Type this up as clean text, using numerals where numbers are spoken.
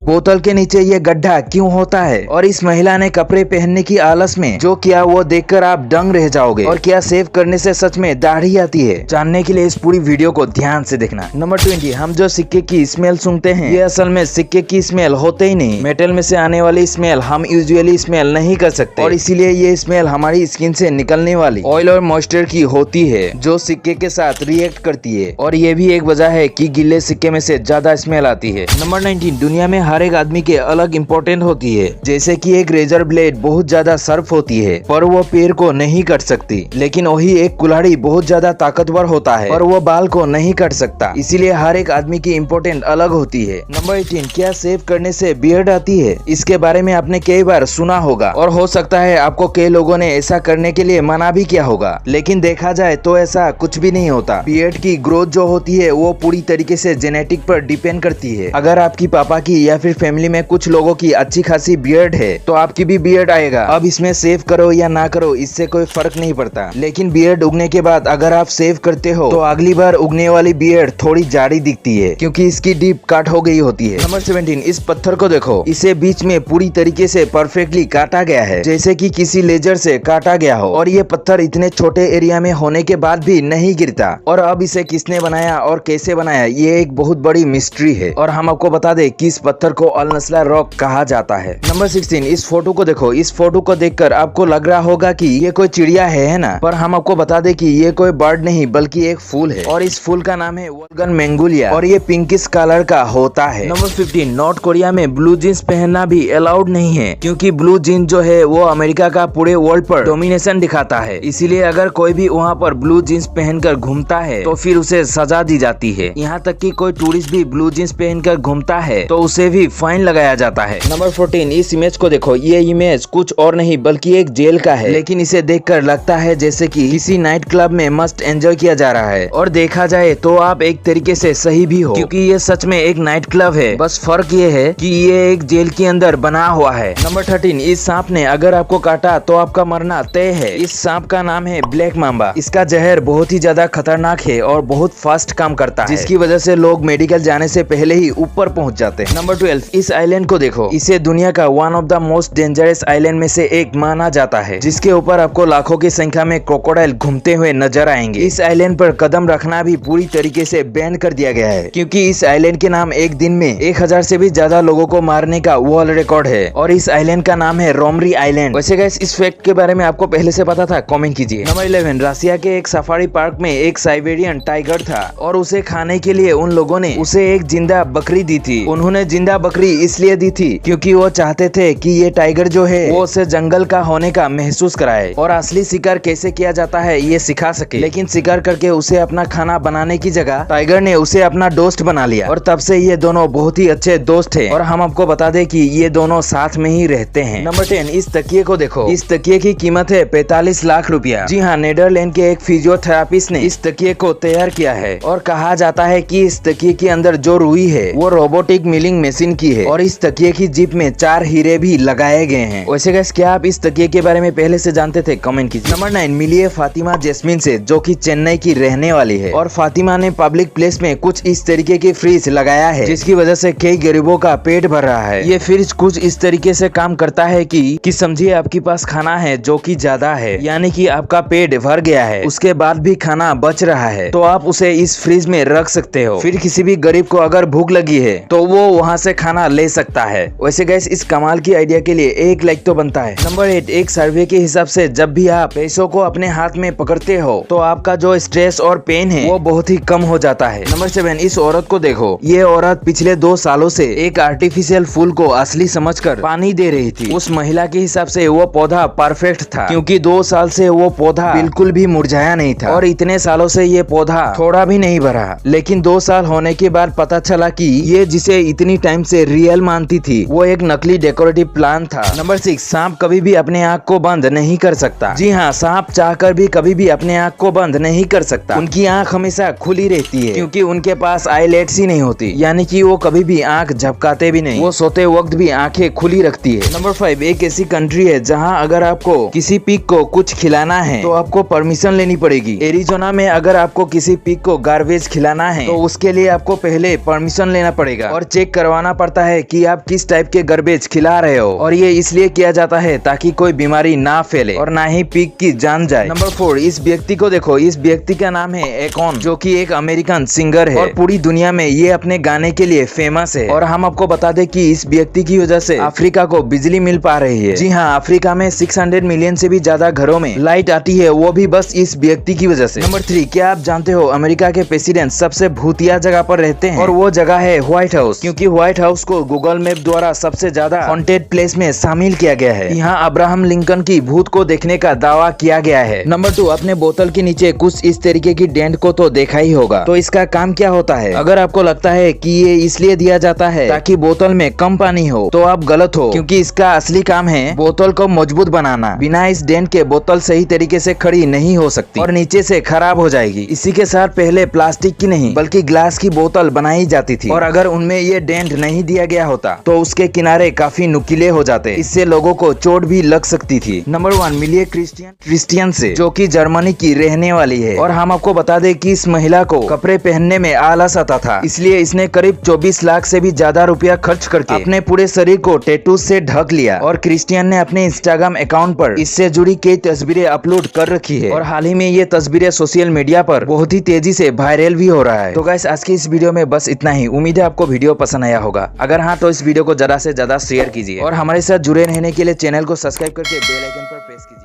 बोतल के नीचे ये गड्ढा क्यों होता है, और इस महिला ने कपड़े पहनने की आलस में जो किया वो देखकर आप दंग रह जाओगे। और क्या सेव करने से सच में दाढ़ी आती है, जानने के लिए इस पूरी वीडियो को ध्यान से देखना। नंबर 20, हम जो सिक्के की स्मेल सूंघते हैं ये असल में सिक्के की स्मेल होते ही नहीं। मेटल में से आने वाली स्मेल हम यूजुअली स्मेल नहीं कर सकते, और इसीलिए ये स्मेल हमारी स्किन से निकलने वाली ऑयल और मॉइस्चर की होती है जो सिक्के के साथ रिएक्ट करती है, और ये भी एक वजह है कि गीले सिक्के में से ज्यादा स्मेल आती है। नंबर 19, दुनिया में हर एक आदमी के अलग इम्पोर्टेंट होती है। जैसे कि एक रेजर ब्लेड बहुत ज्यादा शार्प होती है पर वो पेड़ को नहीं कट सकती, लेकिन वही एक कुल्हाड़ी बहुत ज्यादा ताकतवर होता है और वो बाल को नहीं कट सकता। इसीलिए हर एक आदमी की इम्पोर्टेंट अलग होती है। नंबर 18, क्या सेव करने से बियर्ड आती है? इसके बारे में आपने कई बार सुना होगा, और हो सकता है आपको कई लोगों ने ऐसा करने के लिए मना भी किया होगा, लेकिन देखा जाए तो ऐसा कुछ भी नहीं होता। बियर्ड की ग्रोथ जो होती है वो पूरी तरीके से जेनेटिक पर डिपेंड करती है। अगर आपकी पापा की या फिर फैमिली में कुछ लोगों की अच्छी खासी बियर्ड है तो आपकी भी बियर्ड आएगा। अब इसमें सेव करो या ना करो इससे कोई फर्क नहीं पड़ता, लेकिन बियर्ड उगने के बाद अगर आप सेव करते हो तो अगली बार उगने वाली बियर्ड थोड़ी जाड़ी दिखती है क्योंकि इसकी डीप कट हो गई होती है। नंबर 17, इस पत्थर को देखो, इसे बीच में पूरी तरीके से परफेक्टली काटा गया है जैसे कि किसी लेजर से काटा गया हो, और ये पत्थर इतने छोटे एरिया में होने के बाद भी नहीं गिरता। और अब इसे किसने बनाया और कैसे बनाया ये एक बहुत बड़ी मिस्ट्री है, और हम आपको बता दें कि इस पत्थर को अल नस्ला रॉक कहा जाता है। नंबर 16, इस फोटो को देखो, इस फोटो को देखकर आपको लग रहा होगा कि ये कोई चिड़िया है ना, पर हम आपको बता दें कि ये कोई बर्ड नहीं बल्कि एक फूल है, और इस फूल का नाम है वोल्गन मैंगोलिया, और ये पिंकिश कलर का होता है। नंबर 15, नॉर्थ कोरिया में ब्लू जीन्स पहनना भी अलाउड नहीं है क्योंकि ब्लू जीन्स जो है वो अमेरिका का पूरे वर्ल्ड पर डोमिनेशन दिखाता है। इसीलिए अगर कोई भी वहाँ पर ब्लू जीन्स पहनकर घूमता है तो फिर उसे सजा दी जाती है। यहाँ तक कि कोई टूरिस्ट भी ब्लू जीन्स पहनकर घूमता है तो उसे भी फाइन लगाया जाता है। नंबर 14, इस इमेज को देखो, ये इमेज कुछ और नहीं बल्कि एक जेल का है, लेकिन इसे देखकर लगता है जैसे कि किसी नाइट क्लब में मस्त एंजॉय किया जा रहा है। और देखा जाए तो आप एक तरीके से सही भी हो क्योंकि ये सच में एक नाइट क्लब है, बस फर्क ये है कि ये एक जेल के अंदर बना हुआ है। नंबर 13, इस सांप ने अगर आपको काटा तो आपका मरना तय है। इस सांप का नाम है ब्लैक मांबा। इसका जहर बहुत ही ज्यादा खतरनाक है और बहुत फास्ट काम करता है, जिसकी वजह से लोग मेडिकल जाने से पहले ही ऊपर पहुंच जाते हैं। नंबर 12, इस आइलैंड को देखो, इसे दुनिया का one of the most dangerous island में से एक माना जाता है, जिसके ऊपर आपको लाखों की संख्या में क्रोकोडाइल घूमते हुए नजर आएंगे। इस आइलैंड पर कदम रखना भी पूरी तरीके से बैन कर दिया गया है क्योंकि इस आइलैंड के नाम एक दिन में 1000 से भी ज्यादा लोगों को मारने का वर्ल्ड रिकॉर्ड है, और इस आइलैंड का नाम है रोमरी आइलैंड। वैसे गाइस इस फैक्ट के बारे में आपको पहले से पता था? कमेंट कीजिए। नंबर 11, रसिया के एक सफारी पार्क में एक साइबेरियन टाइगर था और उसे खाने के लिए उन लोगों ने उसे एक जिंदा बकरी दी थी। उन्होंने जिंदा बकरी इसलिए दी थी क्योंकि वो चाहते थे कि ये टाइगर जो है वो उसे जंगल का होने का महसूस कराए और असली शिकार कैसे किया जाता है ये सिखा सके। लेकिन शिकार करके उसे अपना खाना बनाने की जगह टाइगर ने उसे अपना दोस्त बना लिया, और तब से ये दोनों बहुत ही अच्छे दोस्त थे, और हम आपको बता दें कि ये दोनों साथ में ही रहते हैं। नंबर 10, इस तकिए को देखो, इस तकिए की कीमत है 45 लाख रुपया। जी हाँ, नीदरलैंड के एक फिजियोथेरापिस्ट ने इस तकिए को तैयार किया है, और कहा जाता है कि इस तकिए के अंदर जो रुई है वो रोबोटिक मिलिंग मशीन की है, और इस तकिए की जिप में 4 हीरे भी लगाए गए हैं। वैसे गाइस क्या आप इस तकिए के बारे में पहले से जानते थे? कमेंट कीजिए। नंबर 9, मिलिए फातिमा जैस्मिन से जो कि चेन्नई की रहने वाली है, और फातिमा ने पब्लिक प्लेस में कुछ इस तरीके की फ्रिज लगाया है जिसकी वजह से कई गरीबों का पेट भर रहा है। ये फ्रिज कुछ इस तरीके से काम करता है कि समझिए आपके पास खाना है जो कि ज्यादा है, यानी कि आपका पेट भर गया है, उसके बाद भी खाना बच रहा है तो आप उसे इस फ्रिज में रख सकते हो। फिर किसी भी गरीब को अगर भूख लगी है तो वो वहाँ से खाना ले सकता है। वैसे गाइस इस कमाल की आइडिया के लिए एक लाइक तो बनता है। नंबर 8, एक सर्वे के हिसाब से जब भी आप पैसों को अपने हाथ में पकड़ते हो तो आपका जो स्ट्रेस और पेन है वो बहुत ही कम हो जाता है। नंबर 7, इस औरत को देखो, ये औरत पिछले 2 सालों से एक आर्टिफिशियल फूल को असली समझकर पानी दे रही थी। उस महिला के हिसाब से वो पौधा परफेक्ट था क्योंकि 2 साल से वो पौधा बिल्कुल भी मुरझाया नहीं था, और इतने सालों से ये पौधा थोड़ा भी नहीं भरा। लेकिन 2 साल होने के बाद पता चला कि ये जिसे इतनी टाइम से रियल मानती थी वो एक नकली डेकोरेटिव प्लांट था। नंबर 6, सांप कभी भी अपने आँख को बंद नहीं कर सकता। जी हाँ, सांप चाहकर भी कभी भी अपने आँख को बंद नहीं कर सकता। उनकी आँख हमेशा खुली रहती है क्योंकि उनके पास आईलेट्स ही नहीं होती, यानी कि वो कभी भी आँख झपकाते भी नहीं, वो सोते वक्त भी आंखें खुली रखती है। नंबर 5, एक ऐसी कंट्री है जहां अगर आपको किसी पिग को कुछ खिलाना है तो आपको परमिशन लेनी पड़ेगी। एरिजोना में अगर आपको किसी पिग को गार्बेज खिलाना है तो उसके लिए आपको पहले परमिशन लेना पड़ेगा और चेक करवाना पड़ता है कि आप किस टाइप के गार्बेज खिला रहे हो, और ये इसलिए किया जाता है ताकि कोई बीमारी ना फैले और ना ही पिग की जान जाए। नंबर 4, इस व्यक्ति को देखो। इस व्यक्ति का नाम है एकॉन, जो कि एक अमेरिकन सिंगर है और पूरी दुनिया में ये अपने गाने के लिए फेमस है। और हम आपको बता दें कि इस व्यक्ति की वजह से अफ्रीका को बिजली मिल पा रही है। जी हाँ, अफ्रीका में 600 मिलियन से भी ज्यादा घरों में लाइट आती है, वो भी बस इस व्यक्ति की वजह से। नंबर 3, क्या आप जानते हो अमेरिका के प्रेसिडेंट सबसे भूतिया जगह पर रहते हैं, और वो जगह है व्हाइट हाउस, क्योंकि व्हाइट हाउस को गूगल मैप द्वारा सबसे ज्यादा हॉन्टेड प्लेस में शामिल किया गया है। यहाँ अब्राहम लिंकन की भूत को देखने का दावा किया गया है। नंबर 2, अपने बोतल के नीचे कुछ इस तरीके की डेंट को तो देखा ही होगा। तो इसका काम क्या होता है? अगर आपको लगता है कि ये इसलिए दिया जाता है ताकि बोतल में कम पानी हो, तो आप गलत हो, क्योंकि इसका असली काम है बोतल को मजबूत बनाना। बिना इस डेंट के बोतल सही तरीके से खड़ी नहीं हो सकती और नीचे से खराब हो जाएगी। इसी के साथ पहले प्लास्टिक की नहीं बल्कि ग्लास की बोतल बनाई जाती थी, और अगर उनमें ये डेंट नहीं दिया गया होता तो उसके किनारे काफी नुकीले हो जाते, इससे लोगों को चोट भी लग सकती थी। नंबर 1, मिलिए क्रिस्टियन से, जो कि जर्मनी की रहने वाली है। और हम आपको बता दें कि इस महिला को कपड़े पहनने में आलस आता था, इसलिए इसने करीब 24 लाख से भी ज्यादा रुपया खर्च करके अपने पूरे शरीर को टैटू से ढक लिया। और क्रिस्टियन ने अपने इंस्टाग्राम अकाउंट पर इससे जुड़ी कई तस्वीरें अपलोड कर रखी है, और हाल ही में ये तस्वीरें सोशल मीडिया पर बहुत ही तेजी से वायरल भी हो रहा है। तो गाइस, आज की इस वीडियो में बस इतना ही। उम्मीद है आपको वीडियो पसंद आया होगा। अगर हाँ, तो इस वीडियो को ज्यादा से ज्यादा शेयर कीजिए और हमारे साथ जुड़े रहने के लिए चैनल को सब्सक्राइब करके बेल आइकन पर प्रेस कीजिए।